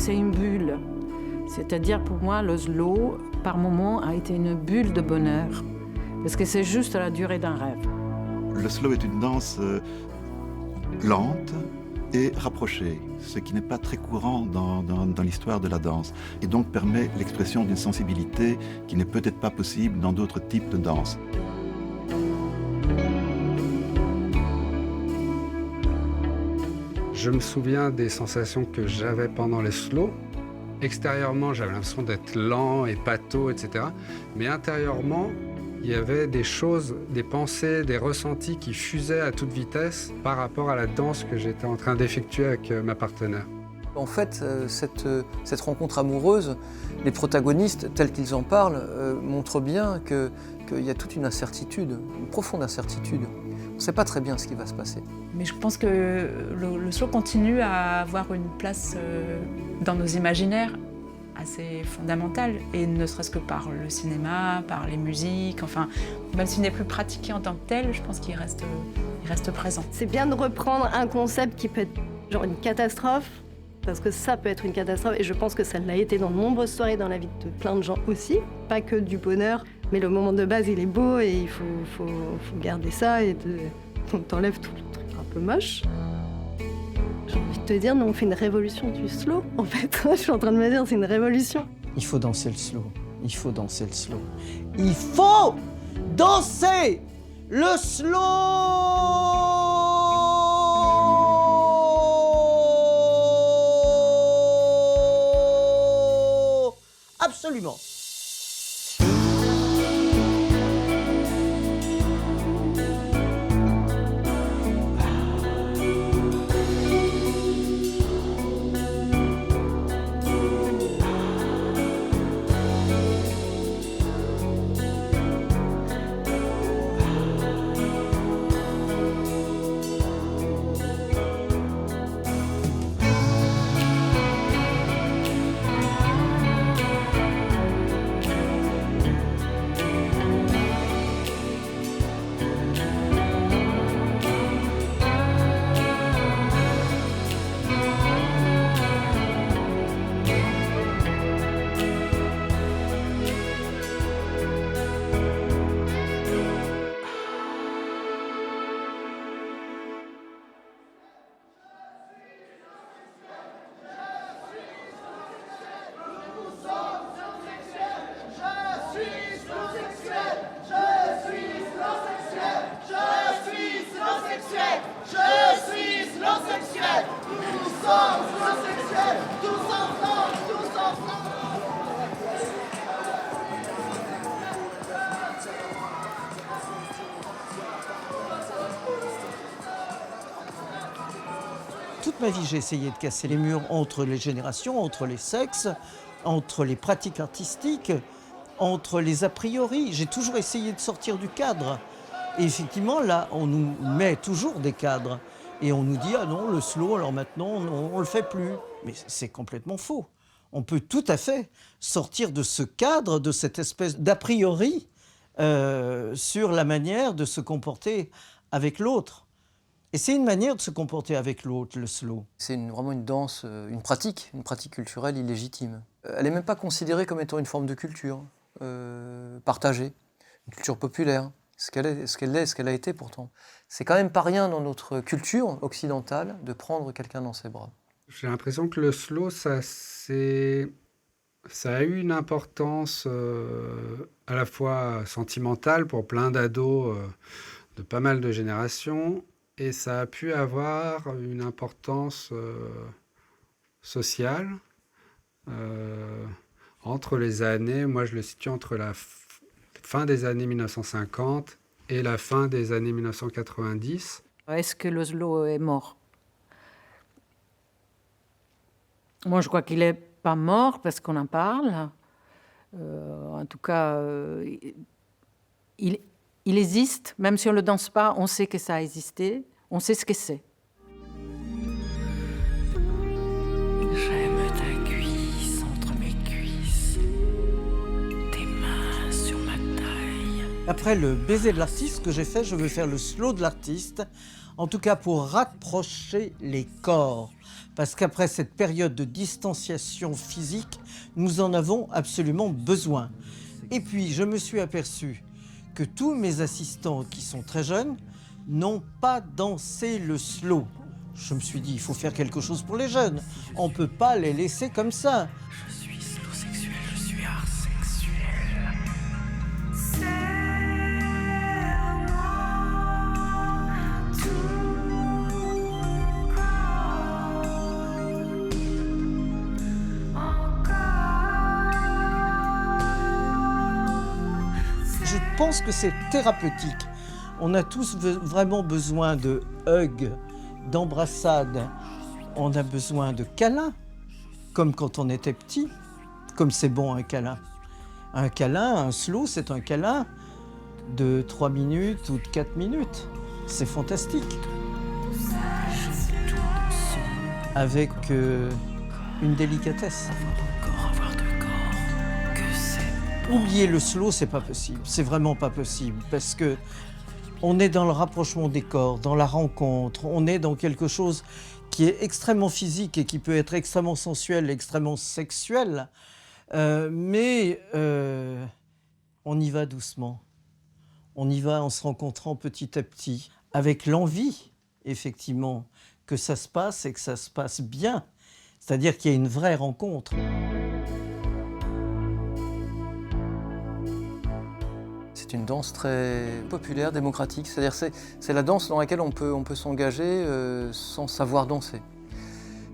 c'est une bulle. C'est-à-dire pour moi, le slow, par moments, a été une bulle de bonheur. Parce que c'est juste la durée d'un rêve. Le slow est une danse lente et rapprochée, ce qui n'est pas très courant dans l'histoire de la danse, et donc permet l'expression d'une sensibilité qui n'est peut-être pas possible dans d'autres types de danse. Je me souviens des sensations que j'avais pendant les slows. Extérieurement, j'avais l'impression d'être lent et pâteau, etc. Mais intérieurement, il y avait des choses, des pensées, des ressentis qui fusaient à toute vitesse par rapport à la danse que j'étais en train d'effectuer avec ma partenaire. En fait, cette rencontre amoureuse, les protagonistes, tels qu'ils en parlent, montrent bien qu'il y a toute une incertitude, une profonde incertitude. On ne sait pas très bien ce qui va se passer. Mais je pense que le slow continue à avoir une place dans nos imaginaires assez fondamentale, et ne serait-ce que par le cinéma, par les musiques, enfin, même s'il n'est plus pratiqué en tant que tel, je pense qu'il reste présent. C'est bien de reprendre un concept qui peut être genre une catastrophe, parce que ça peut être une catastrophe, et je pense que ça l'a été dans de nombreuses soirées dans la vie de plein de gens aussi, pas que du bonheur, mais le moment de base il est beau et il faut garder ça, et on t'enlève tout le truc un peu moche. J'ai envie de te dire, nous on fait une révolution du slow, en fait. Je suis en train de me dire, c'est une révolution. Il faut danser le slow. Il faut danser le slow. Il faut danser le slow! Absolument. Toute ma vie, j'ai essayé de casser les murs entre les générations, entre les sexes, entre les pratiques artistiques, entre les a priori. J'ai toujours essayé de sortir du cadre. Et effectivement, là, on nous met toujours des cadres. Et on nous dit, ah non, le slow, alors maintenant, on ne le fait plus. Mais c'est complètement faux. On peut tout à fait sortir de ce cadre, de cette espèce d'a priori sur la manière de se comporter avec l'autre. Et c'est une manière de se comporter avec l'autre, le slow. C'est vraiment une danse, une pratique culturelle illégitime. Elle n'est même pas considérée comme étant une forme de culture partagée, une culture populaire, ce qu'elle a été pourtant. C'est quand même pas rien dans notre culture occidentale de prendre quelqu'un dans ses bras. J'ai l'impression que le slow, ça a eu une importance à la fois sentimentale pour plein d'ados de pas mal de générations, et ça a pu avoir une importance sociale entre les années, moi je le situe entre la fin des années 1950 et la fin des années 1990. Est-ce que le slow est mort? Moi, je crois qu'il n'est pas mort parce qu'on en parle. En tout cas, il existe. Même si on ne le danse pas, on sait que ça a existé. On sait ce que c'est. J'aime ta cuisse entre mes cuisses, tes mains sur ma taille. Après le baiser de l'artiste que j'ai fait, je veux faire le slow de l'artiste, en tout cas pour rapprocher les corps. Parce qu'après cette période de distanciation physique, nous en avons absolument besoin. Et puis, je me suis aperçu que tous mes assistants qui sont très jeunes n'ont pas dansé le slow. Je me suis dit, il faut faire quelque chose pour les jeunes. On ne peut pas les laisser comme ça. Je suis slow sexuel, je suis art sexuel. Je pense que c'est thérapeutique. On a tous vraiment besoin de hugs, d'embrassades. On a besoin de câlins, comme quand on était petit. Comme c'est bon un câlin. Un câlin, un slow, c'est un câlin de 3 minutes ou de 4 minutes. C'est fantastique. Avec une délicatesse. Avoir de corps, que c'est Oublier le slow, c'est pas possible. C'est vraiment pas possible. Parce que on est dans le rapprochement des corps, dans la rencontre. On est dans quelque chose qui est extrêmement physique et qui peut être extrêmement sensuel, extrêmement sexuel. Mais on y va doucement. On y va en se rencontrant petit à petit, avec l'envie, effectivement, que ça se passe et que ça se passe bien. C'est-à-dire qu'il y a une vraie rencontre. C'est une danse très populaire, démocratique. C'est-à-dire c'est la danse dans laquelle on peut s'engager sans savoir danser.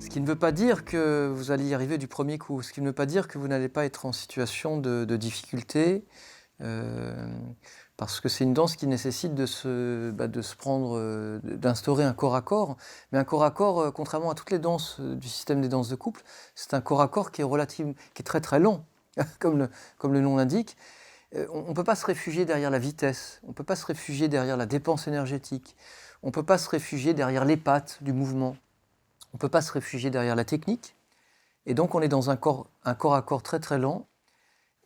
Ce qui ne veut pas dire que vous allez y arriver du premier coup. Ce qui ne veut pas dire que vous n'allez pas être en situation de difficulté. Parce que c'est une danse qui nécessite d'instaurer un corps à corps. Mais un corps à corps, contrairement à toutes les danses du système des danses de couple, c'est un corps à corps qui est très très lent, comme le nom l'indique. On ne peut pas se réfugier derrière la vitesse, on ne peut pas se réfugier derrière la dépense énergétique, on ne peut pas se réfugier derrière les pattes du mouvement, on ne peut pas se réfugier derrière la technique. Et donc on est dans un corps à corps très très lent,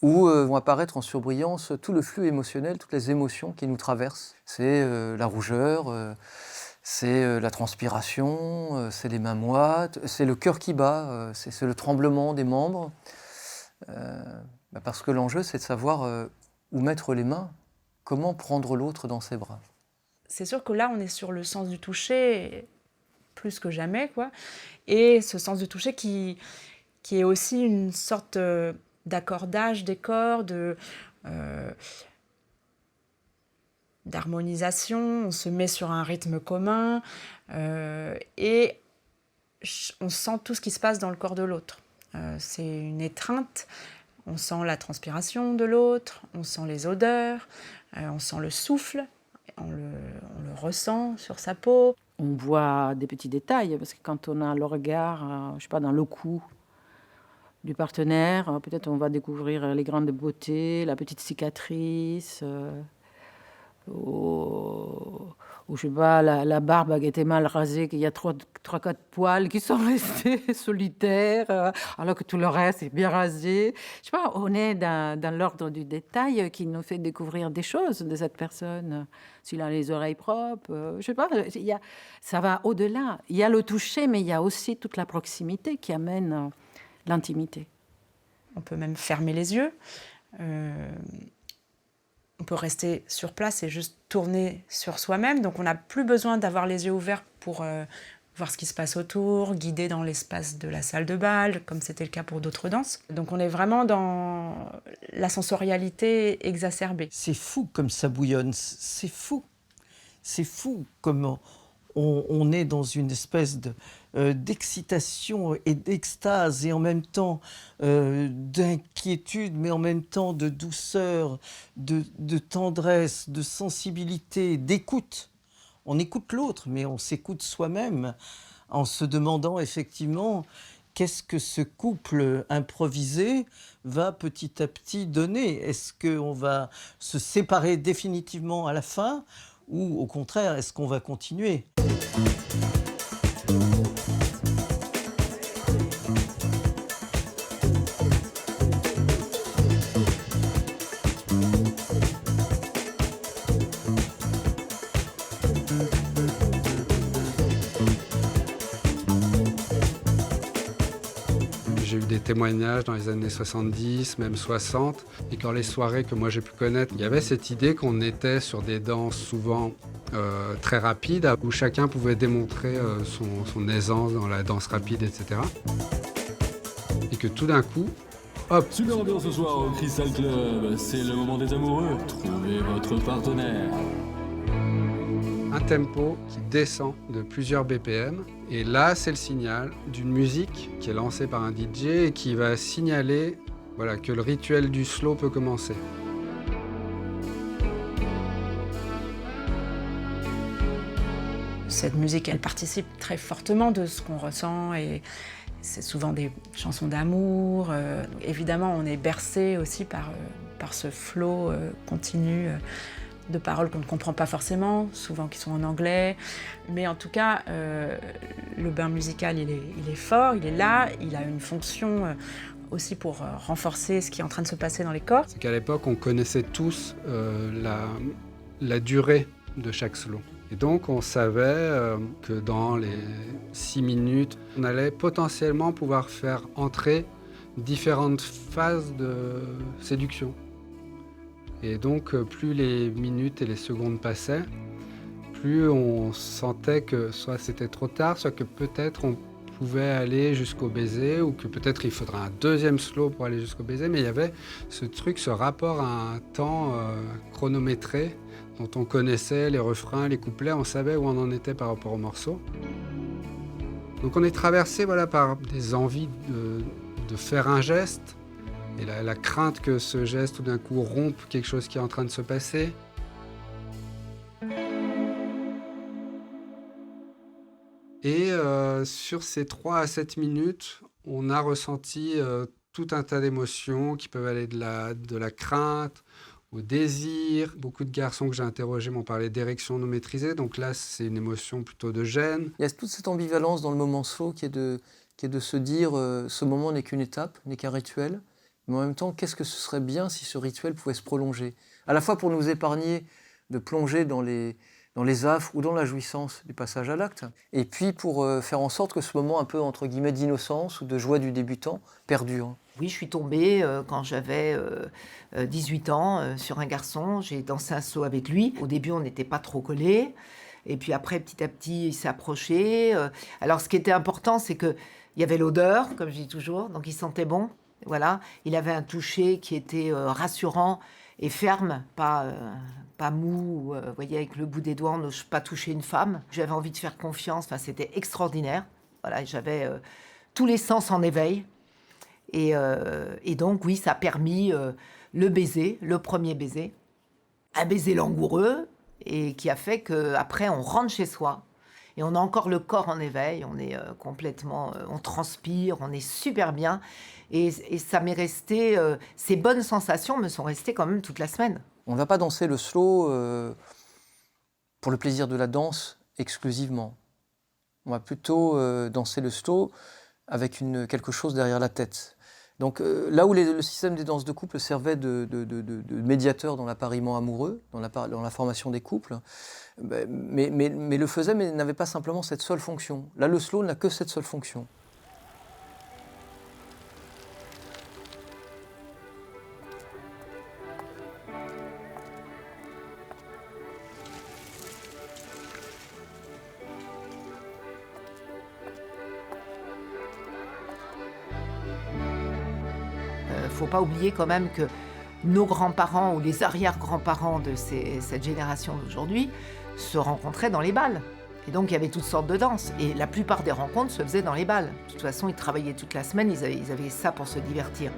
où vont apparaître en surbrillance tout le flux émotionnel, toutes les émotions qui nous traversent. C'est la rougeur, c'est la transpiration, c'est les mains moites, c'est le cœur qui bat, c'est le tremblement des membres. Parce que l'enjeu, c'est de savoir où mettre les mains, comment prendre l'autre dans ses bras. C'est sûr que là, on est sur le sens du toucher plus que jamais, quoi. Et ce sens du toucher qui est aussi une sorte d'accordage des corps, d'harmonisation. On se met sur un rythme commun et on sent tout ce qui se passe dans le corps de l'autre. C'est une étreinte. On sent la transpiration de l'autre, on sent les odeurs, on sent le souffle, on le ressent sur sa peau. On voit des petits détails, parce que quand on a le regard, je sais pas, dans le cou du partenaire, peut-être on va découvrir les grandes beautés, la petite cicatrice, ou je sais pas, la barbe qui était mal rasée, qu'il y a 3-4 poils qui sont restés solitaires, alors que tout le reste est bien rasé. Je sais pas, on est dans l'ordre du détail qui nous fait découvrir des choses de cette personne. S'il a les oreilles propres, je sais pas, ça va au-delà. Il y a le toucher, mais il y a aussi toute la proximité qui amène l'intimité. On peut même fermer les yeux. On peut rester sur place et juste tourner sur soi-même. Donc on n'a plus besoin d'avoir les yeux ouverts pour voir ce qui se passe autour, guider dans l'espace de la salle de bal, comme c'était le cas pour d'autres danses. Donc on est vraiment dans la sensorialité exacerbée. C'est fou comme ça bouillonne, c'est fou. C'est fou comme on est dans une espèce d'excitation et d'extase et en même temps d'inquiétude, mais en même temps de douceur, de tendresse, de sensibilité, d'écoute. On écoute l'autre, mais on s'écoute soi-même en se demandant effectivement qu'est-ce que ce couple improvisé va petit à petit donner. Est-ce qu'on va se séparer définitivement à la fin ou au contraire, est-ce qu'on va continuer ? J'ai eu des témoignages dans les années 70, même 60. Et dans les soirées que moi j'ai pu connaître, il y avait cette idée qu'on était sur des danses souvent très rapides, où chacun pouvait démontrer son aisance dans la danse rapide, etc. Et que tout d'un coup, hop, Super ambiance ce soir au Crystal Club, c'est le moment des amoureux, trouvez votre partenaire. un tempo qui descend de plusieurs BPM. Et là, c'est le signal d'une musique qui est lancée par un DJ et qui va signaler voilà, que le rituel du slow peut commencer. Cette musique, elle participe très fortement de ce qu'on ressent et c'est souvent des chansons d'amour. Évidemment, on est bercé aussi par ce flow continu de paroles qu'on ne comprend pas forcément, souvent qui sont en anglais. Mais en tout cas, le bain musical, il est fort, il est là, il a une fonction aussi pour renforcer ce qui est en train de se passer dans les corps. C'est qu'à l'époque, on connaissait tous la durée de chaque slow. Et donc, on savait que dans les 6 minutes, on allait potentiellement pouvoir faire entrer différentes phases de séduction. Et donc, plus les minutes et les secondes passaient, plus on sentait que soit c'était trop tard, soit que peut-être on pouvait aller jusqu'au baiser, ou que peut-être il faudrait un deuxième slow pour aller jusqu'au baiser. Mais il y avait ce truc, ce rapport à un temps chronométré, dont on connaissait les refrains, les couplets, on savait où on en était par rapport au morceau. Donc on est traversé par des envies de faire un geste, et la crainte que ce geste tout d'un coup rompe quelque chose qui est en train de se passer. Et sur ces 3 à 7 minutes, on a ressenti tout un tas d'émotions qui peuvent aller de la crainte au désir. Beaucoup de garçons que j'ai interrogés m'ont parlé d'érection non maîtrisée, donc là c'est une émotion plutôt de gêne. Il y a toute cette ambivalence dans le moment slow qui est de se dire ce moment n'est qu'une étape, n'est qu'un rituel, mais en même temps qu'est-ce que ce serait bien si ce rituel pouvait se prolonger, à la fois pour nous épargner de plonger dans les affres ou dans la jouissance du passage à l'acte, et puis pour faire en sorte que ce moment un peu entre guillemets d'innocence ou de joie du débutant perdure. Oui, je suis tombée quand j'avais 18 ans sur un garçon. J'ai dansé un saut avec lui. Au début, on n'était pas trop collés. Et puis après, petit à petit, il s'est approché. Alors, ce qui était important, c'est qu'il y avait l'odeur, comme je dis toujours. Donc, il sentait bon. Voilà. Il avait un toucher qui était rassurant et ferme, pas mou. Vous voyez, avec le bout des doigts, on n'ose pas toucher une femme. J'avais envie de faire confiance. Enfin, c'était extraordinaire. Voilà, j'avais tous les sens en éveil. Et donc, oui, ça a permis le baiser, le premier baiser, un baiser langoureux, et qui a fait qu'après, on rentre chez soi, et on a encore le corps en éveil, on est complètement, on transpire, on est super bien, et ça m'est resté, ces bonnes sensations me sont restées quand même toute la semaine. On ne va pas danser le slow pour le plaisir de la danse exclusivement. On va plutôt danser le slow avec quelque chose derrière la tête. Donc là où le système des danses de couple servait de médiateur dans l'appariement amoureux, dans la formation des couples, mais le faisait, mais n'avait pas simplement cette seule fonction. Là, le slow n'a que cette seule fonction. Faut pas oublier quand même que nos grands-parents ou les arrière-grands-parents de cette génération d'aujourd'hui se rencontraient dans les bals. Et donc il y avait toutes sortes de danses. Et la plupart des rencontres se faisaient dans les bals. De toute façon, ils travaillaient toute la semaine, ils avaient ça pour se divertir.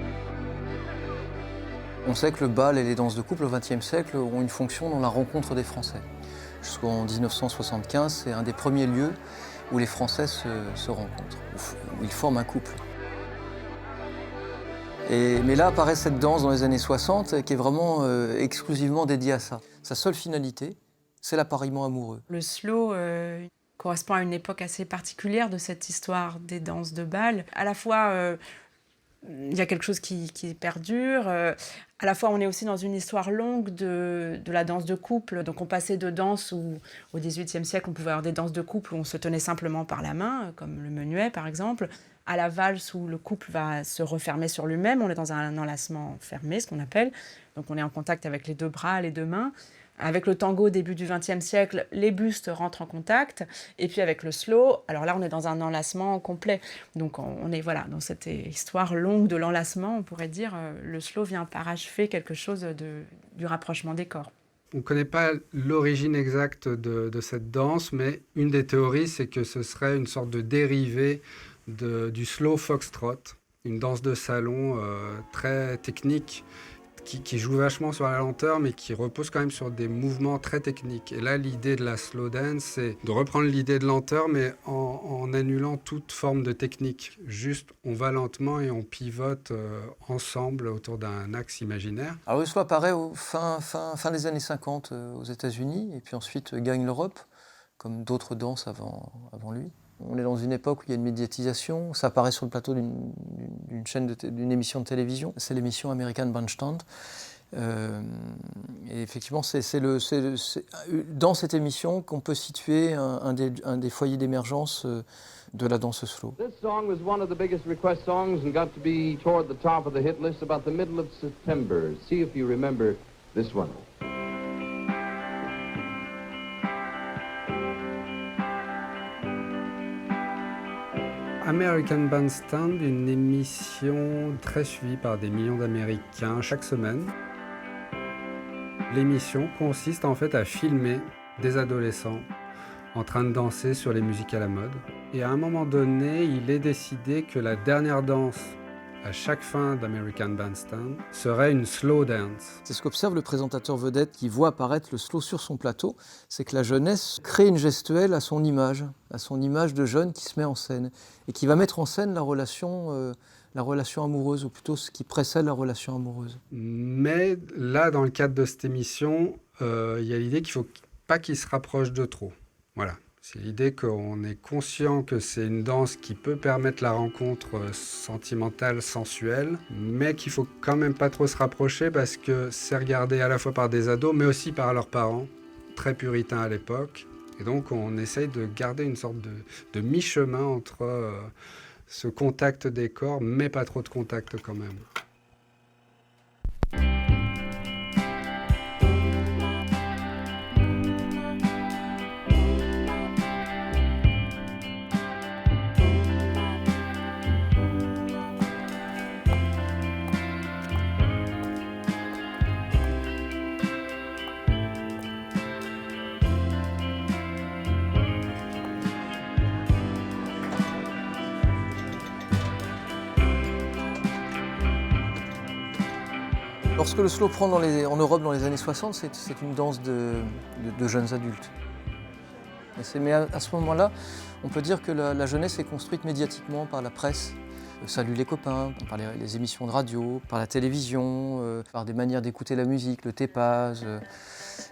On sait que le bal et les danses de couple au XXe siècle ont une fonction dans la rencontre des Français. Jusqu'en 1975, c'est un des premiers lieux où les Français se rencontrent, où ils forment un couple. Mais là apparaît cette danse dans les années 60 qui est vraiment exclusivement dédiée à ça. Sa seule finalité, c'est l'appariement amoureux. Le slow correspond à une époque assez particulière de cette histoire des danses de bal. À la fois, il y a quelque chose qui perdure. À la fois, on est aussi dans une histoire longue de la danse de couple. Donc on passait de danses où, au XVIIIe siècle, on pouvait avoir des danses de couple où on se tenait simplement par la main, comme le menuet par exemple, à la valse où le couple va se refermer sur lui-même. On est dans un enlacement fermé, ce qu'on appelle. Donc on est en contact avec les deux bras, les deux mains. Avec le tango au début du XXe siècle, les bustes rentrent en contact. Et puis avec le slow, alors là, on est dans un enlacement complet. Donc on est voilà, dans cette histoire longue de l'enlacement, on pourrait dire, le slow vient parachever quelque chose du rapprochement des corps. On ne connaît pas l'origine exacte de cette danse, mais une des théories, c'est que ce serait une sorte de dérivé du slow foxtrot, une danse de salon très technique, qui joue vachement sur la lenteur, mais qui repose quand même sur des mouvements très techniques. Et là, l'idée de la slow dance, c'est de reprendre l'idée de lenteur, mais en annulant toute forme de technique. Juste, on va lentement et on pivote ensemble autour d'un axe imaginaire. Alors le slow apparaît au fin des années 50 aux États-Unis, et puis ensuite gagne l'Europe, comme d'autres danses avant lui. On est dans une époque où il y a une médiatisation. Ça apparaît sur le plateau d'une émission de télévision. C'est l'émission American Bandstand. Et effectivement, c'est dans cette émission qu'on peut situer un des foyers d'émergence de la danse slow. This song was one of the biggest request songs and got to be toward the top of the hit list about the middle of September. See if you remember this one. American Bandstand, une émission très suivie par des millions d'Américains chaque semaine. L'émission consiste en fait à filmer des adolescents en train de danser sur les musiques à la mode. Et à un moment donné, il est décidé que la dernière danse à chaque fin d'American Bandstand serait une slow dance. C'est ce qu'observe le présentateur vedette qui voit apparaître le slow sur son plateau, c'est que la jeunesse crée une gestuelle à son image de jeune qui se met en scène et qui va mettre en scène la relation amoureuse, ou plutôt ce qui précède la relation amoureuse. Mais là, dans le cadre de cette émission, il y a l'idée qu'il ne faut pas qu'il se rapproche de trop. Voilà. C'est l'idée qu'on est conscient que c'est une danse qui peut permettre la rencontre sentimentale, sensuelle, mais qu'il faut quand même pas trop se rapprocher parce que c'est regardé à la fois par des ados, mais aussi par leurs parents, très puritains à l'époque. Et donc on essaye de garder une sorte de mi-chemin entre ce contact des corps, mais pas trop de contact quand même. Lorsque le slow prend en Europe dans les années 60, c'est une danse de jeunes adultes. Mais à ce moment-là, on peut dire que la jeunesse est construite médiatiquement par la presse. Salut les copains, par les émissions de radio, par la télévision, par des manières d'écouter la musique, le Tépaz,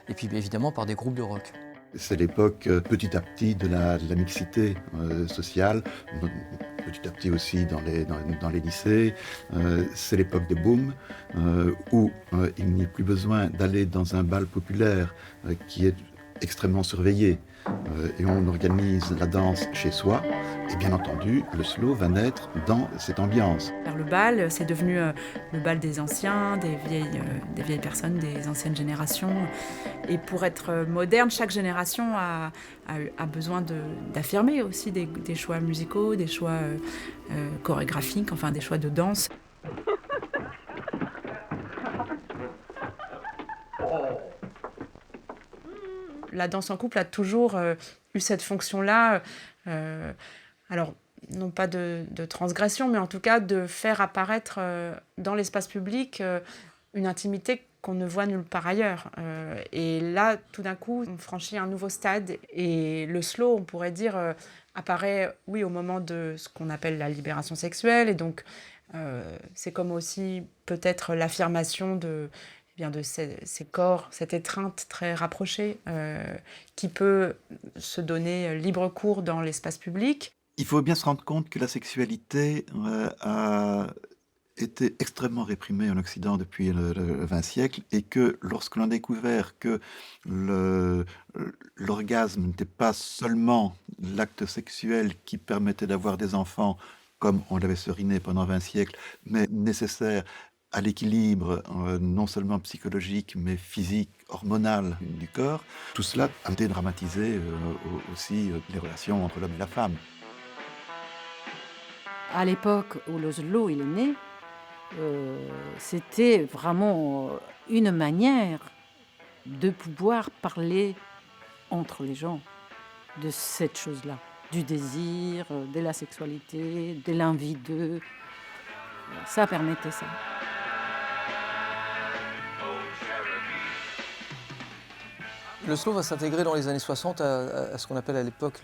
et puis évidemment par des groupes de rock. C'est l'époque petit à petit de la mixité sociale, petit à petit aussi dans les lycées. C'est l'époque des booms, où il n'y a plus besoin d'aller dans un bal populaire qui est extrêmement surveillé. Et on organise la danse chez soi. Et bien entendu, le slow va naître dans cette ambiance. Le bal, c'est devenu le bal des anciens, des vieilles personnes, des anciennes générations. Et pour être moderne, chaque génération a besoin d'affirmer aussi des choix musicaux, des choix chorégraphiques, enfin des choix de danse. La danse en couple a toujours eu cette fonction-là, alors non pas de transgression, mais en tout cas de faire apparaître dans l'espace public une intimité qu'on ne voit nulle part ailleurs. Et là, tout d'un coup, on franchit un nouveau stade. Et le slow, on pourrait dire, apparaît, oui, au moment de ce qu'on appelle la libération sexuelle. Et donc, c'est comme aussi peut-être l'affirmation de ces corps, cette étreinte très rapprochée qui peut se donner libre cours dans l'espace public. Il faut bien se rendre compte que la sexualité a été extrêmement réprimée en Occident depuis le XXe siècle et que lorsque l'on a découvert que l'orgasme n'était pas seulement l'acte sexuel qui permettait d'avoir des enfants, comme on l'avait seriné pendant 20 siècles, mais nécessaire à l'équilibre non seulement psychologique, mais physique, hormonal du corps. Tout cela a dédramatisé aussi les relations entre l'homme et la femme. À l'époque où l'Oslo il est né, c'était vraiment une manière de pouvoir parler entre les gens de cette chose-là, du désir, de la sexualité, de l'envie d'eux. Ça permettait ça. Le slow va s'intégrer dans les années 60 à ce qu'on appelle à l'époque,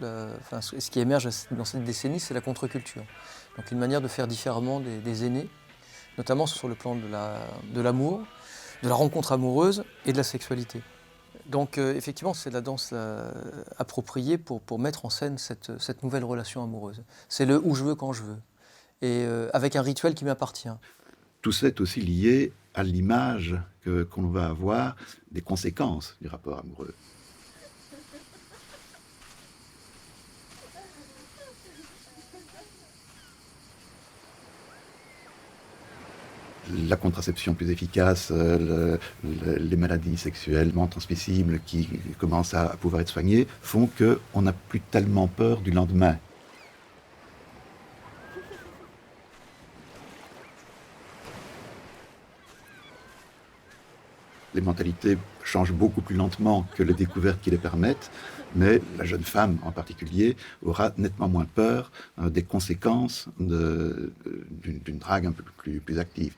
ce qui émerge dans cette décennie, c'est la contre-culture. Donc une manière de faire différemment des aînés, notamment sur le plan de l'amour, de la rencontre amoureuse et de la sexualité. Donc effectivement, c'est la danse appropriée pour mettre en scène cette nouvelle relation amoureuse. C'est le où je veux, quand je veux, et avec un rituel qui m'appartient. Tout ça est aussi lié à l'image qu'on va avoir des conséquences du rapport amoureux. La contraception plus efficace, les maladies sexuellement transmissibles qui commencent à pouvoir être soignées font qu'on n'a plus tellement peur du lendemain. Les mentalités changent beaucoup plus lentement que les découvertes qui les permettent, mais la jeune femme en particulier aura nettement moins peur des conséquences d'une drague un peu plus active.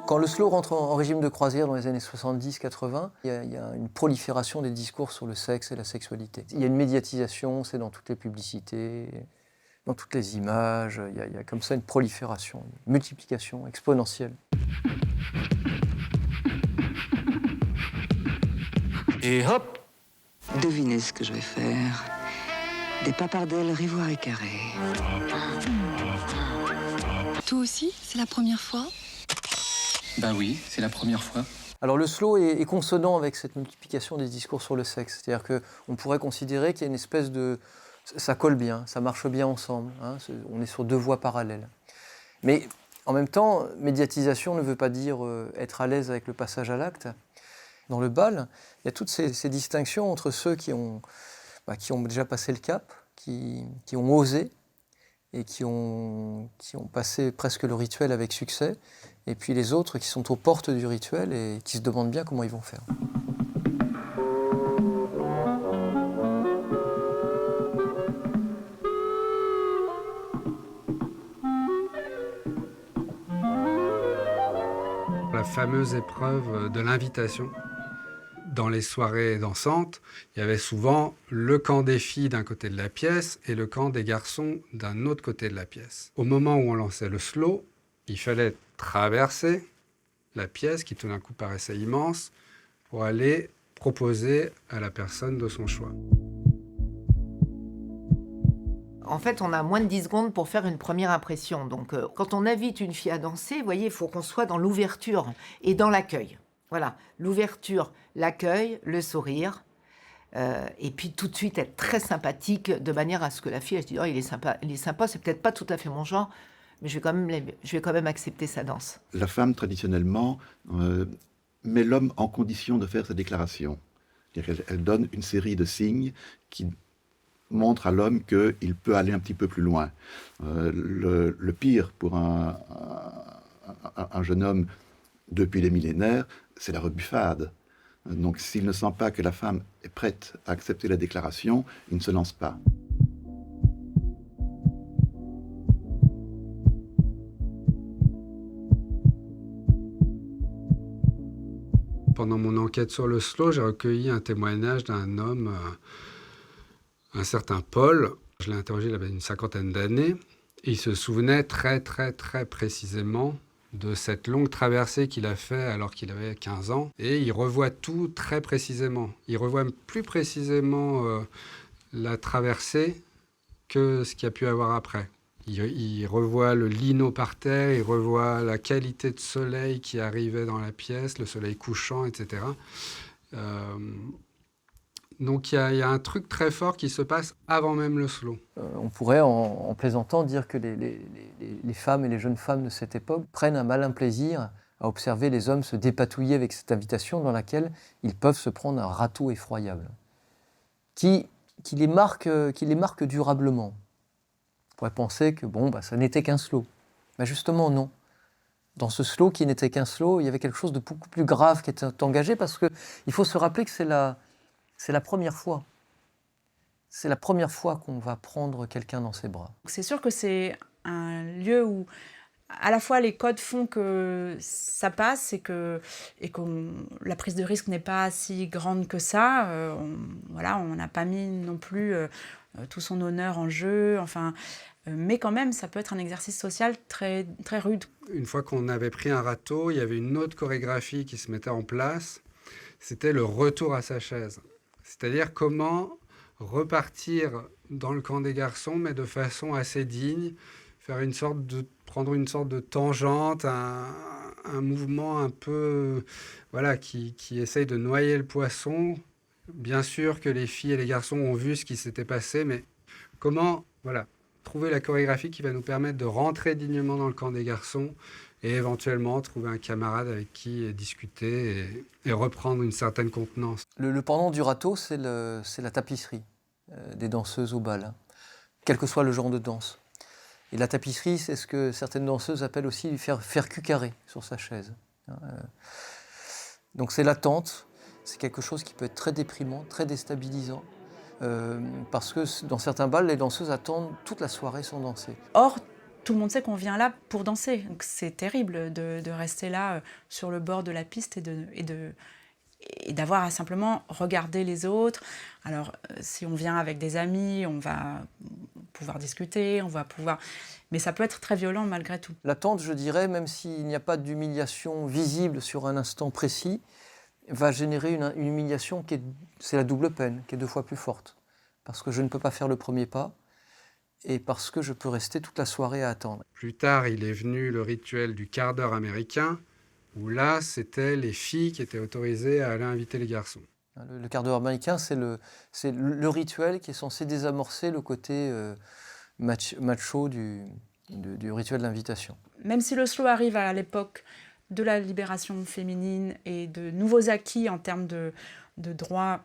Quand le slow rentre en régime de croisière dans les années 70-80, il y a une prolifération des discours sur le sexe et la sexualité. Il y a une médiatisation, c'est dans toutes les publicités, dans toutes les images, il y a comme ça une prolifération, une multiplication exponentielle. Et hop! Devinez ce que je vais faire. Des papardelles rivoire et carré. Toi aussi, c'est la première fois? Ben oui, c'est la première fois. Alors le slow est consonant avec cette multiplication des discours sur le sexe. C'est-à-dire qu'on pourrait considérer qu'il y a une espèce de... Ça colle bien, ça marche bien ensemble. Hein, on est sur deux voies parallèles. Mais en même temps, médiatisation ne veut pas dire être à l'aise avec le passage à l'acte. Dans le bal, il y a toutes ces distinctions entre ceux qui ont déjà passé le cap, qui ont osé et qui ont passé presque le rituel avec succès, et puis les autres qui sont aux portes du rituel et qui se demandent bien comment ils vont faire. La fameuse épreuve de l'invitation. Dans les soirées dansantes, il y avait souvent le camp des filles d'un côté de la pièce et le camp des garçons d'un autre côté de la pièce. Au moment où on lançait le slow, il fallait traverser la pièce qui tout d'un coup paraissait immense pour aller proposer à la personne de son choix. En fait, on a moins de 10 secondes pour faire une première impression. Donc, quand on invite une fille à danser, vous voyez, il faut qu'on soit dans l'ouverture et dans l'accueil. Voilà, l'ouverture, l'accueil, le sourire. Et puis tout de suite être très sympathique de manière à ce que la fille, elle se dise « Oh, il est sympa, c'est peut-être pas tout à fait mon genre, mais je vais quand même accepter sa danse. » La femme, traditionnellement, met l'homme en condition de faire sa déclaration. Elle donne une série de signes qui montrent à l'homme qu'il peut aller un petit peu plus loin. Le pire pour un jeune homme depuis les millénaires, c'est la rebuffade. Donc s'il ne sent pas que la femme est prête à accepter la déclaration, il ne se lance pas. Pendant mon enquête sur le slow, j'ai recueilli un témoignage d'un homme, un certain Paul. Je l'ai interrogé, il avait une 50aine d'années. Et il se souvenait très, très, très précisément de cette longue traversée qu'il a fait alors qu'il avait 15 ans. Et il revoit tout très précisément. Il revoit plus précisément la traversée que ce qu'il y a pu avoir après. Il revoit le lino par terre, il revoit la qualité de soleil qui arrivait dans la pièce, le soleil couchant, etc. Donc il y a un truc très fort qui se passe avant même le slow. On pourrait, en plaisantant, dire que les femmes et les jeunes femmes de cette époque prennent un malin plaisir à observer les hommes se dépatouiller avec cette invitation dans laquelle ils peuvent se prendre un râteau effroyable, qui les marque durablement. On pourrait penser que ça n'était qu'un slow. Mais justement, non. Dans ce slow qui n'était qu'un slow, il y avait quelque chose de beaucoup plus grave qui était engagé, parce qu'il faut se rappeler que c'est la première fois. C'est la première fois qu'on va prendre quelqu'un dans ses bras. C'est sûr que c'est un lieu où à la fois les codes font que ça passe et que la prise de risque n'est pas si grande que ça. On n'a pas mis non plus tout son honneur en jeu. Mais quand même, ça peut être un exercice social très, très rude. Une fois qu'on avait pris un râteau, il y avait une autre chorégraphie qui se mettait en place. C'était le retour à sa chaise. C'est-à-dire comment repartir dans le camp des garçons, mais de façon assez digne, prendre une sorte de tangente, un mouvement un peu qui essaye de noyer le poisson. Bien sûr que les filles et les garçons ont vu ce qui s'était passé, mais comment trouver la chorégraphie qui va nous permettre de rentrer dignement dans le camp des garçons et éventuellement trouver un camarade avec qui discuter et reprendre une certaine contenance. Le pendant du râteau, c'est la tapisserie des danseuses au bal, quel que soit le genre de danse. Et la tapisserie, c'est ce que certaines danseuses appellent aussi faire cul carré sur sa chaise. Donc c'est l'attente, c'est quelque chose qui peut être très déprimant, très déstabilisant, parce que dans certains bals, les danseuses attendent toute la soirée sans danser. Or, tout le monde sait qu'on vient là pour danser. Donc c'est terrible de rester là sur le bord de la piste et d'avoir à simplement regarder les autres. Alors, si on vient avec des amis, on va pouvoir discuter, mais ça peut être très violent malgré tout. L'attente, je dirais, même s'il n'y a pas d'humiliation visible sur un instant précis, va générer une humiliation c'est la double peine, qui est 2 fois plus forte. Parce que je ne peux pas faire le premier pas, et parce que je peux rester toute la soirée à attendre. Plus tard, il est venu le rituel du quart d'heure américain, où là, c'était les filles qui étaient autorisées à aller inviter les garçons. Le quart d'heure américain, c'est le rituel qui est censé désamorcer le côté macho du rituel d'invitation. Même si le slow arrive à l'époque de la libération féminine et de nouveaux acquis en termes de droits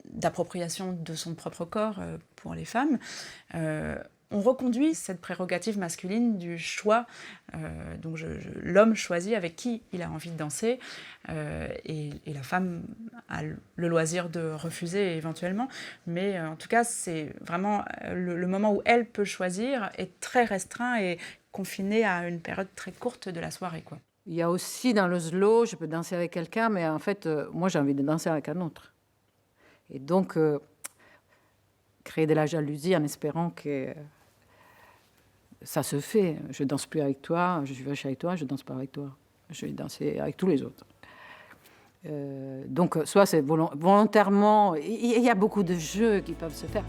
d'appropriation de son propre corps pour les femmes, on reconduit cette prérogative masculine du choix. Donc l'homme choisit avec qui il a envie de danser et la femme a le loisir de refuser éventuellement. Mais en tout cas, c'est vraiment le moment où elle peut choisir est très restreint et confiné à une période très courte de la soirée, quoi. Il y a aussi dans le slow, je peux danser avec quelqu'un, mais en fait, moi j'ai envie de danser avec un autre. Et donc, créer de la jalousie en espérant que ça se fait. Je danse plus avec toi, je vais chez toi, je danse pas avec toi. Je vais danser avec tous les autres. Donc, soit c'est volontairement... Il y a beaucoup de jeux qui peuvent se faire.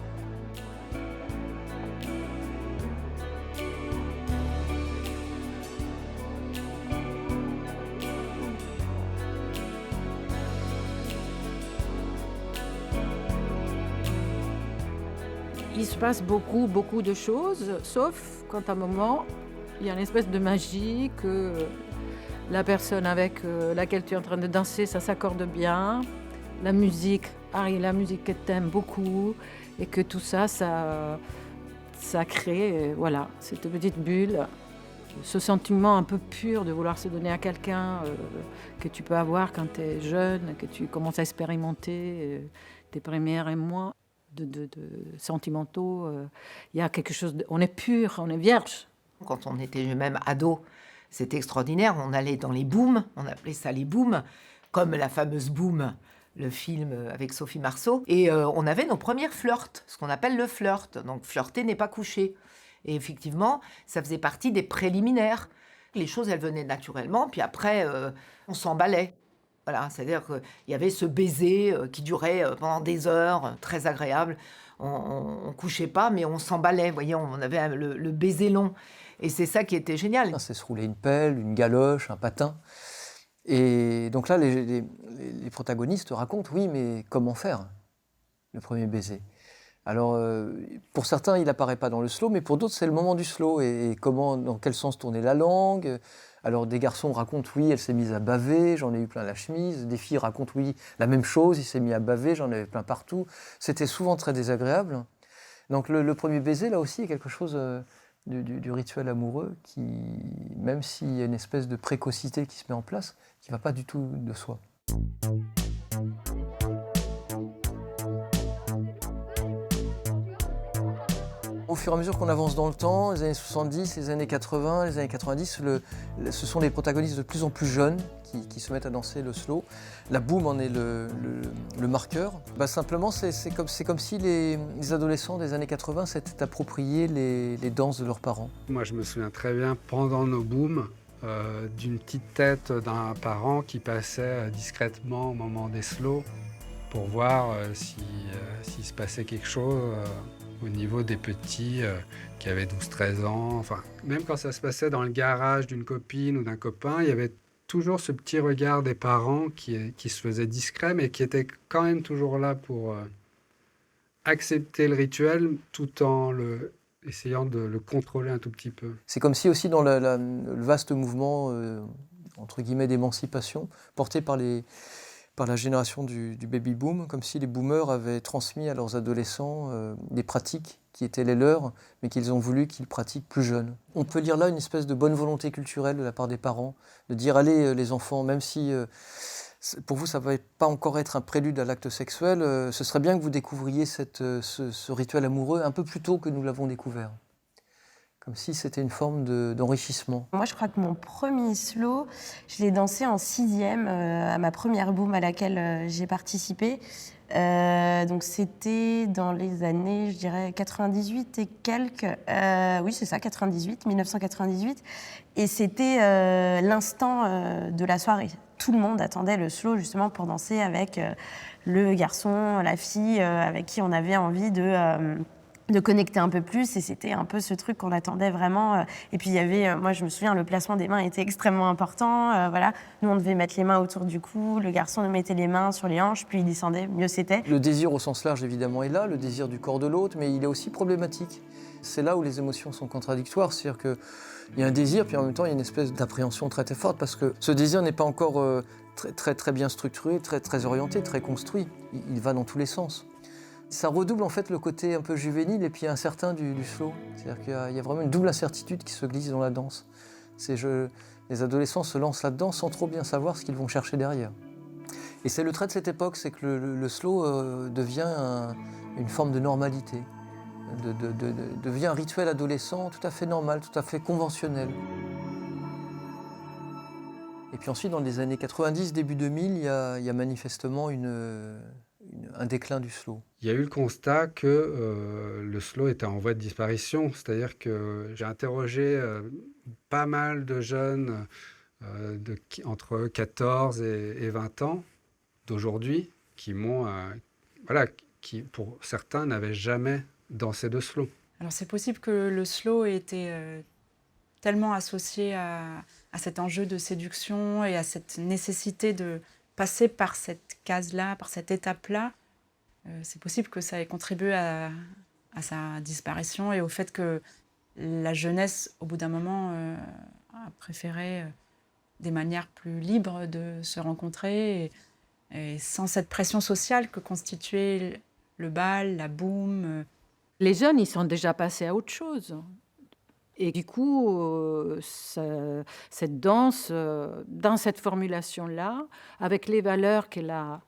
Il se passe beaucoup de choses, sauf quand à un moment, il y a une espèce de magie que la personne avec laquelle tu es en train de danser, ça s'accorde bien. La musique arrive, la musique que tu aimes beaucoup, et que tout ça, ça crée cette petite bulle, ce sentiment un peu pur de vouloir se donner à quelqu'un que tu peux avoir quand tu es jeune, que tu commences à expérimenter tes premiers émois. De sentimentaux, il y a quelque chose on est pur, on est vierge. Quand on était même ado, C'était extraordinaire. On allait dans les booms, on appelait ça les booms, comme la fameuse Boom, le film avec Sophie Marceau. Et on avait nos premières flirts, ce qu'on appelle le flirt. Donc flirter n'est pas coucher. Et effectivement, ça faisait partie des préliminaires. Les choses, elles venaient naturellement, puis après, on s'emballait. Voilà, c'est-à-dire qu'il y avait ce baiser qui durait pendant des heures, très agréable. On couchait pas, mais on s'emballait. Vous voyez, on avait le baiser long. Et c'est ça qui était génial. C'est se rouler une pelle, une galoche, un patin. Et donc là, les protagonistes racontent, oui, mais comment faire le premier baiser? Alors, pour certains, il n'apparaît pas dans le slow, mais pour d'autres, c'est le moment du slow. Et dans quel sens tourner la langue? Alors, des garçons racontent, oui, elle s'est mise à baver, j'en ai eu plein la chemise. Des filles racontent, oui, la même chose, il s'est mis à baver, j'en avais plein partout. C'était souvent très désagréable. Donc, le premier baiser, là aussi, est quelque chose du rituel amoureux qui, même s'il y a une espèce de précocité qui se met en place, qui ne va pas du tout de soi. Au fur et à mesure qu'on avance dans le temps, les années 70, les années 80, les années 90, ce sont les protagonistes de plus en plus jeunes qui se mettent à danser le slow. La boom en est le marqueur. Simplement, c'est comme si les adolescents des années 80 s'étaient appropriés les danses de leurs parents. Moi, je me souviens très bien, pendant nos booms, d'une petite tête d'un parent qui passait discrètement au moment des slows pour voir s'il se passait quelque chose au niveau des petits qui avaient 12-13 ans. Enfin, même quand ça se passait dans le garage d'une copine ou d'un copain, il y avait toujours ce petit regard des parents qui se faisait discret, mais qui était quand même toujours là pour accepter le rituel tout en essayant de le contrôler un tout petit peu. C'est comme si aussi dans le vaste mouvement, entre guillemets, d'émancipation, porté par la génération du baby-boom, comme si les boomers avaient transmis à leurs adolescents des pratiques qui étaient les leurs, mais qu'ils ont voulu qu'ils pratiquent plus jeunes. On peut lire là une espèce de bonne volonté culturelle de la part des parents, de dire, allez les enfants, même si pour vous ça ne va pas encore être un prélude à l'acte sexuel, ce serait bien que vous découvriez ce rituel amoureux un peu plus tôt que nous l'avons découvert. Comme si c'était une forme d'enrichissement. Moi, je crois que mon premier slow, je l'ai dansé en 6e, à ma première boom à laquelle j'ai participé. Donc c'était dans les années, je dirais, 98 et quelques. Oui, c'est ça, 1998. Et c'était l'instant de la soirée. Tout le monde attendait le slow justement pour danser avec le garçon, la fille avec qui on avait envie de connecter un peu plus, et c'était un peu ce truc qu'on attendait vraiment. Et puis il y avait, moi je me souviens, le placement des mains était extrêmement important. Voilà, nous on devait mettre les mains autour du cou, le garçon nous mettait les mains sur les hanches, puis il descendait, mieux c'était. Le désir au sens large évidemment est là, le désir du corps de l'autre, mais il est aussi problématique. C'est là où les émotions sont contradictoires, c'est-à-dire qu'il y a un désir, puis en même temps il y a une espèce d'appréhension très très forte, parce que ce désir n'est pas encore très bien structuré, très orienté, très construit. Il va dans tous les sens. Ça redouble en fait le côté un peu juvénile et puis incertain du slow. C'est-à-dire qu'il y a vraiment une double incertitude qui se glisse dans la danse. Les adolescents se lancent là-dedans sans trop bien savoir ce qu'ils vont chercher derrière. Et c'est le trait de cette époque, c'est que le slow devient une forme de normalité, devient un rituel adolescent tout à fait normal, tout à fait conventionnel. Et puis ensuite, dans les années 90, début 2000, il y a manifestement un déclin du slow. Il y a eu le constat que le slow était en voie de disparition, c'est-à-dire que j'ai interrogé pas mal de jeunes entre 14 et 20 ans d'aujourd'hui qui qui pour certains n'avaient jamais dansé de slow. Alors c'est possible que le slow ait été tellement associé à cet enjeu de séduction et à cette nécessité de passer par cette case-là, par cette étape-là. C'est possible que ça ait contribué à sa disparition et au fait que la jeunesse, au bout d'un moment, a préféré des manières plus libres de se rencontrer et sans cette pression sociale que constituait le bal, la boom. Les jeunes, ils sont déjà passés à autre chose. Et du coup, cette danse, dans cette formulation-là, avec les valeurs qu'elle a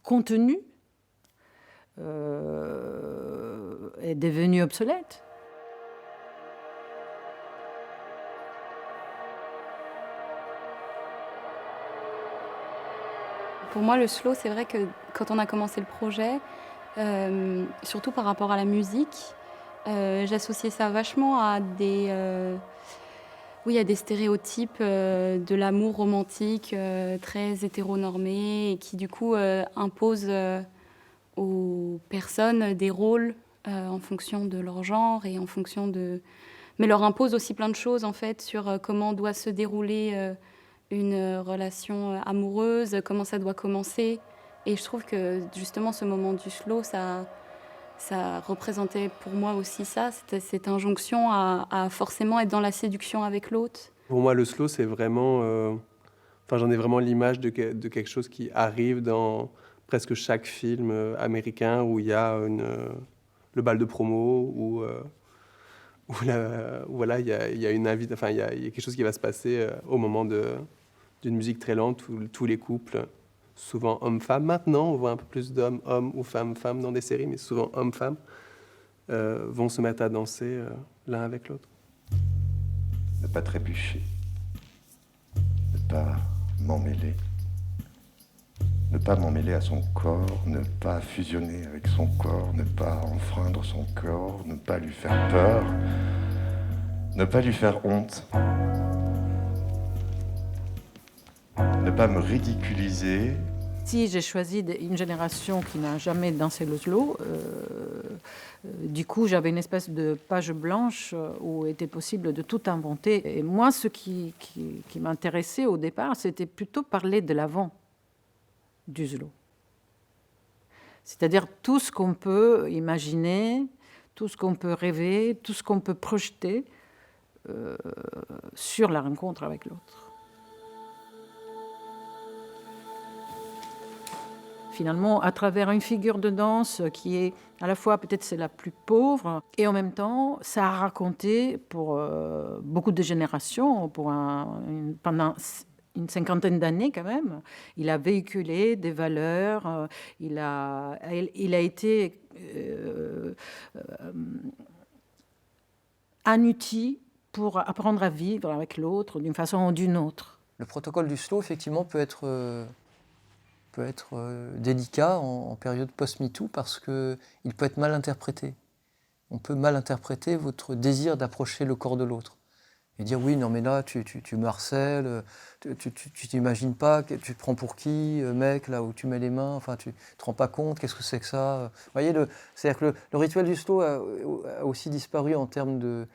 contenues, est devenue obsolète. Pour moi, le slow, c'est vrai que quand on a commencé le projet, surtout par rapport à la musique, j'associais ça vachement à des stéréotypes de l'amour romantique très hétéronormé et qui du coup imposent aux personnes des rôles en fonction de leur genre et en fonction de... Mais leur impose aussi plein de choses en fait sur comment doit se dérouler une relation amoureuse, comment ça doit commencer. Et je trouve que justement ce moment du slow, ça représentait pour moi aussi ça, cette injonction à forcément être dans la séduction avec l'autre. Pour moi, le slow, c'est vraiment... j'en ai vraiment l'image de quelque chose qui arrive dans presque chaque film américain où il y a le bal de promo, où voilà, il y a une invitation, il y a quelque chose qui va se passer au moment d'une musique très lente où tous les couples, souvent hommes-femmes, maintenant on voit un peu plus d'hommes-hommes ou femmes-femmes dans des séries, mais souvent hommes-femmes, vont se mettre à danser l'un avec l'autre. Ne pas trébucher, ne pas m'emmêler, ne pas m'emmêler à son corps, ne pas fusionner avec son corps, ne pas enfreindre son corps, ne pas lui faire peur, ne pas lui faire honte, ne pas me ridiculiser. Si j'ai choisi une génération qui n'a jamais dansé le slow, du coup j'avais une espèce de page blanche où il était possible de tout inventer. Et moi, ce qui m'intéressait au départ, c'était plutôt parler de l'avant du slow. C'est-à-dire tout ce qu'on peut imaginer, tout ce qu'on peut rêver, tout ce qu'on peut projeter sur la rencontre avec l'autre. Finalement, à travers une figure de danse qui est à la fois peut-être c'est la plus pauvre et en même temps ça a raconté pour beaucoup de générations, pendant une cinquantaine d'années quand même. Il a véhiculé des valeurs, il a été un outil pour apprendre à vivre avec l'autre d'une façon ou d'une autre. Le protocole du slow, effectivement, peut être délicat en période post-MeToo parce qu'il peut être mal interprété. On peut mal interpréter votre désir d'approcher le corps de l'autre. Et dire oui, non mais là, tu me harcèles, tu t'imagines pas, tu te prends pour qui, mec, là où tu mets les mains, enfin tu te rends pas compte, qu'est-ce que c'est que ça? Vous voyez, c'est-à-dire que le rituel du slow a aussi disparu en termes de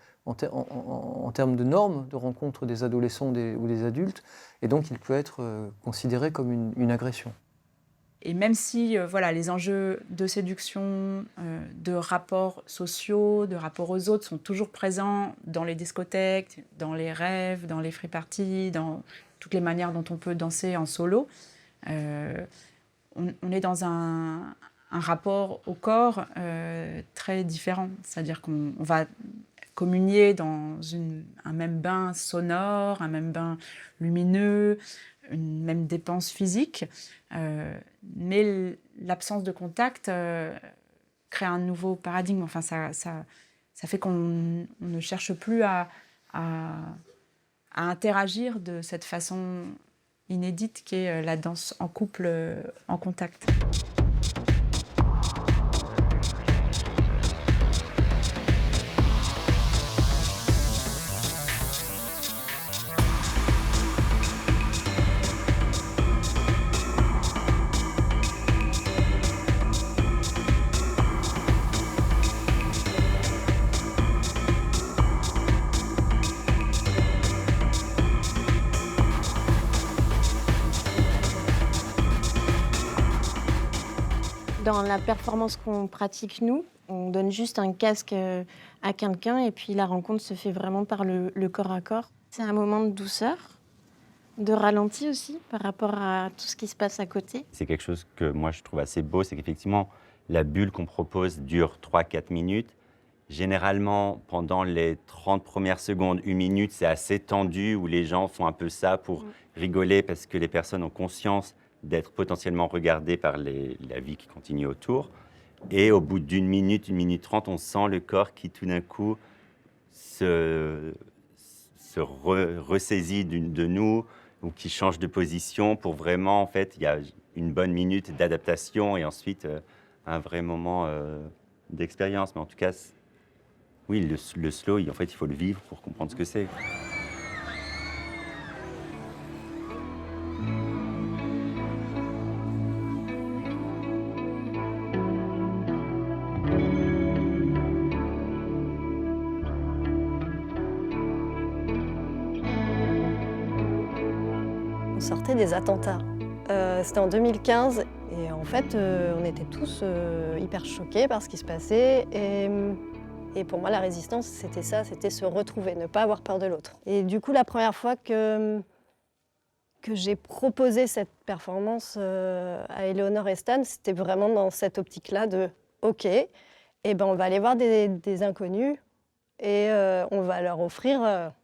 normes de rencontre des adolescents ou des adultes, et donc il peut être considéré comme une agression. Et même si les enjeux de séduction, de rapports sociaux, de rapports aux autres sont toujours présents dans les discothèques, dans les rêves, dans les free parties, dans toutes les manières dont on peut danser en solo, on est dans un rapport au corps très différent. C'est-à-dire qu'on va communier dans un même bain sonore, un même bain lumineux, une même dépense physique, mais l'absence de contact crée un nouveau paradigme. Enfin, ça fait qu'on ne cherche plus à interagir de cette façon inédite qu'est la danse en couple, en contact. Dans la performance qu'on pratique, nous, on donne juste un casque à quelqu'un et puis la rencontre se fait vraiment par le corps à corps. C'est un moment de douceur, de ralenti aussi par rapport à tout ce qui se passe à côté. C'est quelque chose que moi je trouve assez beau, c'est qu'effectivement la bulle qu'on propose dure 3-4 minutes. Généralement, pendant les 30 premières secondes, 1 minute, c'est assez tendu où les gens font un peu ça pour rigoler parce que les personnes ont conscience d'être potentiellement regardé par la vie qui continue autour. Et au bout d'1 minute, 1 minute 30, on sent le corps qui tout d'un coup se ressaisit de nous ou qui change de position pour vraiment, en fait, il y a une bonne minute d'adaptation et ensuite un vrai moment d'expérience. Mais en tout cas, oui, le slow, en fait, il faut le vivre pour comprendre ce que c'est. On sortait des attentats. C'était en 2015 et en fait, on était tous hyper choqués par ce qui se passait. Et pour moi, la résistance, c'était ça, c'était se retrouver, ne pas avoir peur de l'autre. Et du coup, la première fois que j'ai proposé cette performance à Éléonore et Stan, c'était vraiment dans cette optique-là de « OK, eh ben, on va aller voir des inconnus et on va leur offrir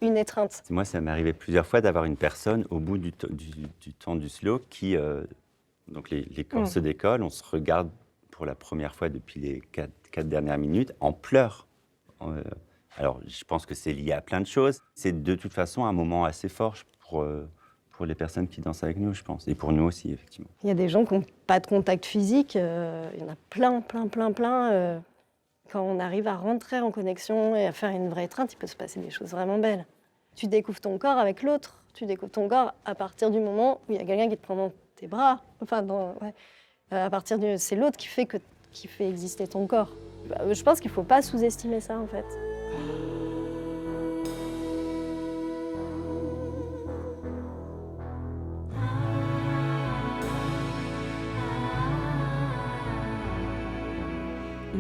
une étreinte. » Moi, ça m'est arrivé plusieurs fois d'avoir une personne au bout du temps du slow qui, donc les corps se décollent, on se regarde pour la première fois depuis les 4 dernières minutes en pleurs. Alors, je pense que c'est lié à plein de choses. C'est de toute façon un moment assez fort pour les personnes qui dansent avec nous, je pense, et pour nous aussi, effectivement. Il y a des gens qui n'ont pas de contact physique, il y en a plein. Quand on arrive à rentrer en connexion et à faire une vraie étreinte, il peut se passer des choses vraiment belles. Tu découvres ton corps avec l'autre, tu découvres ton corps à partir du moment où il y a quelqu'un qui te prend dans tes bras. C'est l'autre qui fait exister ton corps. Je pense qu'il ne faut pas sous-estimer ça, en fait.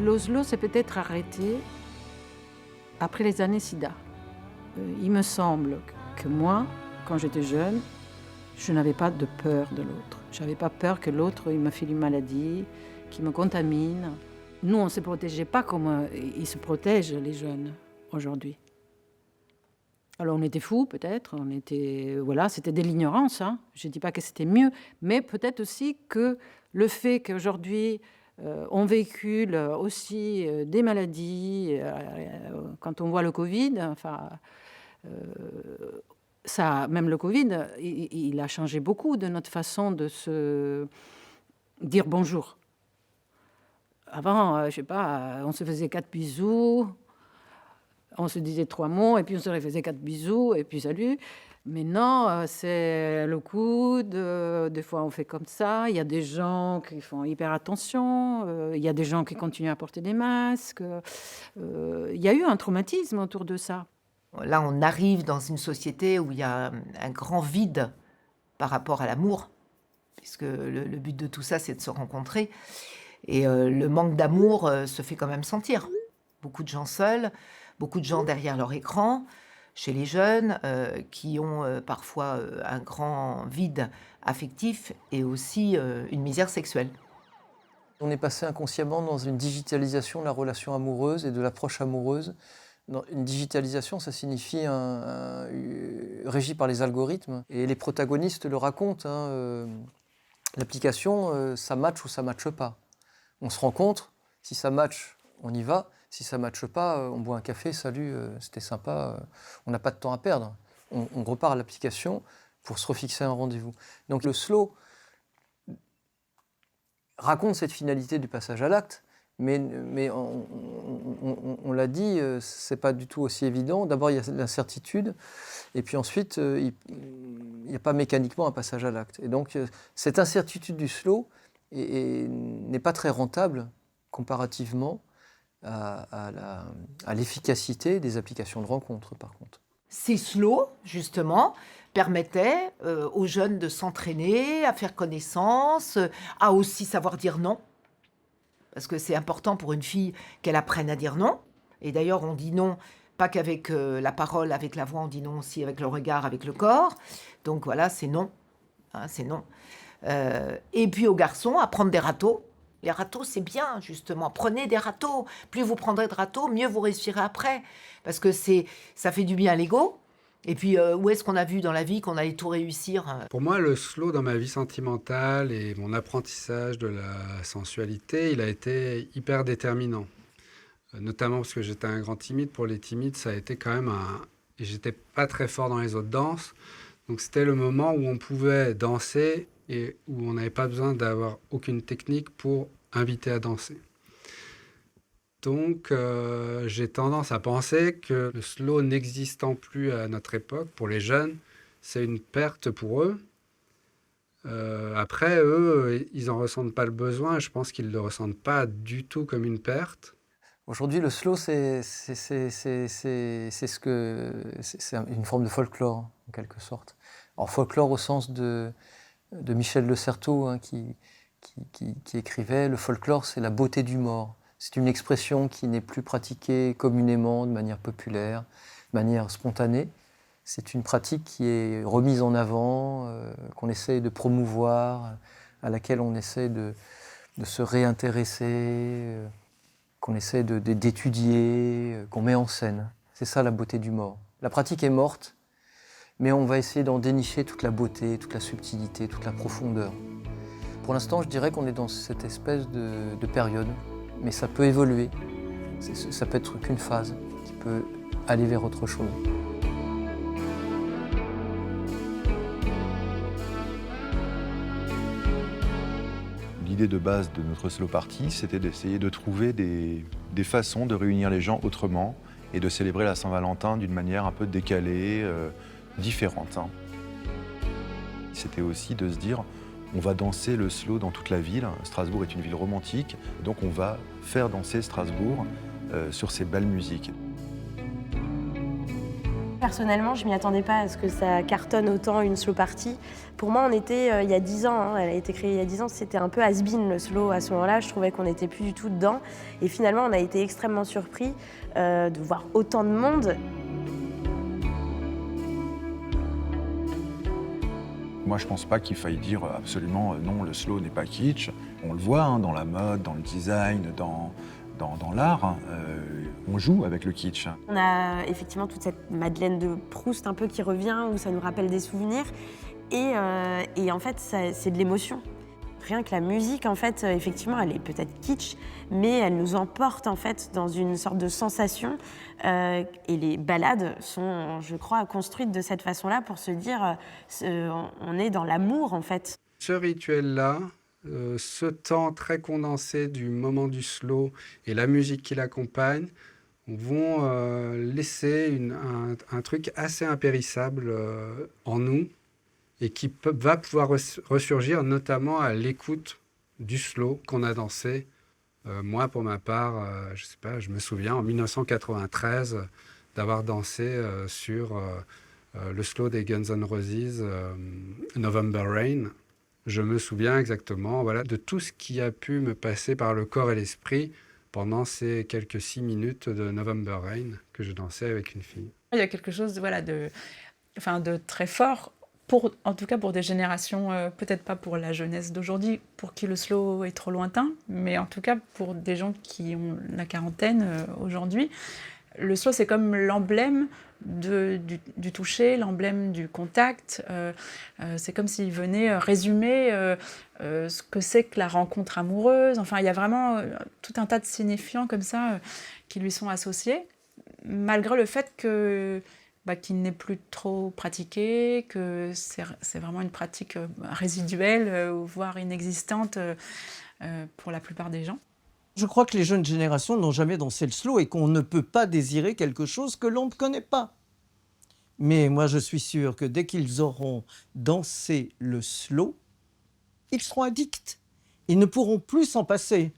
L'Oslo s'est peut-être arrêté après les années SIDA. Il me semble que moi, quand j'étais jeune, je n'avais pas de peur de l'autre. Je n'avais pas peur que l'autre il me file une maladie, qu'il me contamine. Nous, on ne se protégeait pas comme ils se protègent, les jeunes, aujourd'hui. Alors, on était fous, peut-être. C'était de l'ignorance. Hein. Je ne dis pas que c'était mieux, mais peut-être aussi que le fait qu'aujourd'hui, on véhicule aussi des maladies, quand on voit le Covid, même le Covid, il a changé beaucoup de notre façon de se dire bonjour. Avant, on se faisait 4 bisous, on se disait 3 mots, et puis on se refaisait 4 bisous, et puis salut. Maintenant, c'est le coude, des fois on fait comme ça. Il y a des gens qui font hyper attention, il y a des gens qui continuent à porter des masques. Il y a eu un traumatisme autour de ça. Là, on arrive dans une société où il y a un grand vide par rapport à l'amour, puisque le but de tout ça, c'est de se rencontrer. Et le manque d'amour se fait quand même sentir. Beaucoup de gens seuls, beaucoup de gens derrière leur écran, chez les jeunes, qui ont parfois un grand vide affectif et aussi une misère sexuelle. On est passé inconsciemment dans une digitalisation de la relation amoureuse et de l'approche amoureuse. Une digitalisation, ça signifie régi par les algorithmes. Et les protagonistes le racontent. L'application, ça match ou ça matche pas. On se rencontre, si ça match, on y va. Si ça ne matche pas, on boit un café, salut, c'était sympa, on n'a pas de temps à perdre. On repart à l'application pour se refixer un rendez-vous. Donc le slow raconte cette finalité du passage à l'acte, mais on l'a dit, ce n'est pas du tout aussi évident. D'abord, il y a l'incertitude, et puis ensuite, il n'y a pas mécaniquement un passage à l'acte. Et donc, cette incertitude du slow n'est pas très rentable comparativement à l'efficacité des applications de rencontre, par contre. Ces slow, justement, permettaient aux jeunes de s'entraîner, à faire connaissance, à aussi savoir dire non. Parce que c'est important pour une fille qu'elle apprenne à dire non. Et d'ailleurs, on dit non, pas qu'avec la parole, avec la voix, on dit non aussi avec le regard, avec le corps. Donc voilà, c'est non. C'est non. Et puis aux garçons, apprendre des râteaux. Les râteaux, c'est bien, justement. Prenez des râteaux. Plus vous prendrez de râteaux, mieux vous réussirez après. Parce que ça fait du bien à l'ego. Et puis, où est-ce qu'on a vu dans la vie qu'on allait tout réussir ? Pour moi, le slow dans ma vie sentimentale et mon apprentissage de la sensualité, il a été hyper déterminant. Notamment parce que j'étais un grand timide. Pour les timides, ça a été quand même Et j'étais pas très fort dans les autres danses. Donc, c'était le moment où on pouvait danser et où on n'avait pas besoin d'avoir aucune technique pour inviter à danser. Donc, j'ai tendance à penser que le slow n'existant plus à notre époque, pour les jeunes, c'est une perte pour eux. Après, eux, ils n'en ressentent pas le besoin. Je pense qu'ils ne le ressentent pas du tout comme une perte. Aujourd'hui, le slow, c'est une forme de folklore, en quelque sorte. Alors, folklore au sens de Michel de Certeau, hein, qui écrivait « Le folklore, c'est la beauté du mort ». C'est une expression qui n'est plus pratiquée communément, de manière populaire, de manière spontanée. C'est une pratique qui est remise en avant, qu'on essaye de promouvoir, à laquelle on essaie de se réintéresser, qu'on essaie d'étudier, qu'on met en scène. C'est ça la beauté du mort. La pratique est morte, mais on va essayer d'en dénicher toute la beauté, toute la subtilité, toute la profondeur. Pour l'instant, je dirais qu'on est dans cette espèce de période. Mais ça peut évoluer, ça peut être qu'une phase qui peut aller vers autre chose. L'idée de base de notre slow party, c'était d'essayer de trouver des façons de réunir les gens autrement et de célébrer la Saint-Valentin d'une manière un peu décalée, différente. Hein. C'était aussi de se dire, on va danser le slow dans toute la ville. Strasbourg est une ville romantique, donc on va faire danser Strasbourg sur ces belles musiques. Personnellement, je ne m'y attendais pas à ce que ça cartonne autant une slow party. Pour moi, on était il y a 10 ans, hein, elle a été créée il y a 10 ans, c'était un peu has-been le slow à ce moment-là. Je trouvais qu'on n'était plus du tout dedans. Et finalement, on a été extrêmement surpris de voir autant de monde. Moi, je ne pense pas qu'il faille dire absolument non, le slow n'est pas kitsch. On le voit hein, dans la mode, dans le design, dans l'art. Hein, on joue avec le kitsch. On a effectivement toute cette Madeleine de Proust un peu qui revient, où ça nous rappelle des souvenirs. Et en fait, c'est de l'émotion. Rien que la musique, en fait, effectivement, elle est peut-être kitsch, mais elle nous emporte en fait dans une sorte de sensation. Et les ballades sont, je crois, construites de cette façon-là pour se dire, on est dans l'amour, en fait. Ce rituel-là, ce temps très condensé du moment du slow et la musique qui l'accompagne, vont laisser un truc assez impérissable en nous. Et qui va pouvoir ressurgir notamment à l'écoute du slow qu'on a dansé. Moi, pour ma part, je sais pas, je me souviens en 1993 d'avoir dansé sur le slow des Guns N' Roses, November Rain. Je me souviens exactement de tout ce qui a pu me passer par le corps et l'esprit pendant ces quelques 6 minutes de November Rain que je dansais avec une fille. Il y a quelque chose de très fort. En tout cas pour des générations, peut-être pas pour la jeunesse d'aujourd'hui, pour qui le slow est trop lointain, mais en tout cas pour des gens qui ont la quarantaine aujourd'hui, le slow c'est comme l'emblème du toucher, l'emblème du contact. C'est comme s'il venait résumer ce que c'est que la rencontre amoureuse. Enfin, il y a vraiment tout un tas de signifiants comme ça qui lui sont associés, malgré le fait qu'il n'est plus trop pratiqué, que c'est vraiment une pratique résiduelle, voire inexistante pour la plupart des gens. Je crois que les jeunes générations n'ont jamais dansé le slow et qu'on ne peut pas désirer quelque chose que l'on ne connaît pas. Mais moi, je suis sûr que dès qu'ils auront dansé le slow, ils seront addicts. Ils ne pourront plus s'en passer.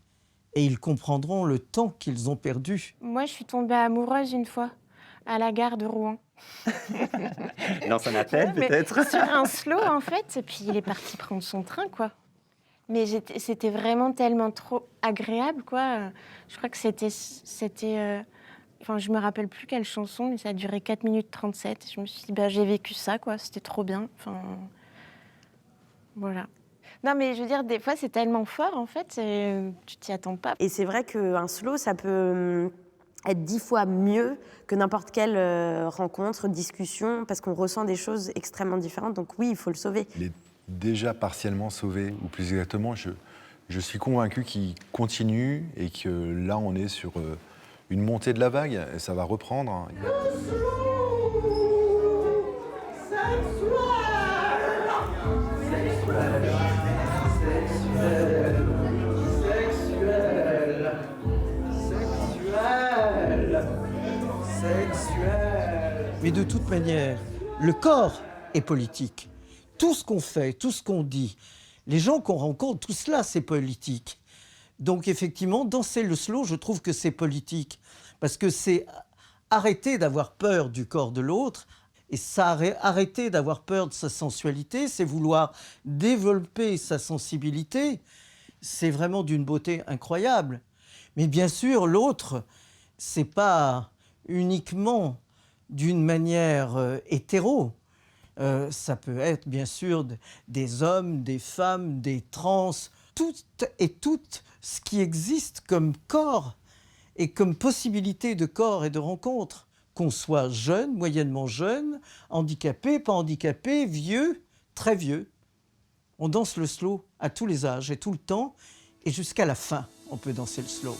Et ils comprendront le temps qu'ils ont perdu. Moi, je suis tombée amoureuse une fois, à la gare de Rouen. Dans un appel, peut-être sur un slow, en fait, et puis il est parti prendre son train, quoi. Mais c'était vraiment tellement trop agréable, quoi. Je crois que c'était enfin, je me rappelle plus quelle chanson, mais ça a duré 4 minutes 37. Je me suis dit, j'ai vécu ça, quoi. C'était trop bien. Enfin, voilà. Non, mais je veux dire, des fois, c'est tellement fort, en fait, tu t'y attends pas. Et c'est vrai qu'un slow, ça peut être 10 fois mieux que n'importe quelle rencontre, discussion, parce qu'on ressent des choses extrêmement différentes. Donc oui, il faut le sauver. Il est déjà partiellement sauvé, ou plus exactement, je suis convaincu qu'il continue et que là, on est sur une montée de la vague et ça va reprendre. Mais de toute manière, le corps est politique. Tout ce qu'on fait, tout ce qu'on dit, les gens qu'on rencontre, tout cela, c'est politique. Donc effectivement, danser le slow, je trouve que c'est politique. Parce que c'est arrêter d'avoir peur du corps de l'autre, et ça, arrêter d'avoir peur de sa sensualité, c'est vouloir développer sa sensibilité. C'est vraiment d'une beauté incroyable. Mais bien sûr, l'autre, c'est pas uniquement d'une manière hétéro. Ça peut être bien sûr des hommes, des femmes, des trans, tout ce qui existe comme corps et comme possibilité de corps et de rencontre, qu'on soit jeune, moyennement jeune, handicapé, pas handicapé, vieux, très vieux. On danse le slow à tous les âges et tout le temps, et jusqu'à la fin, on peut danser le slow.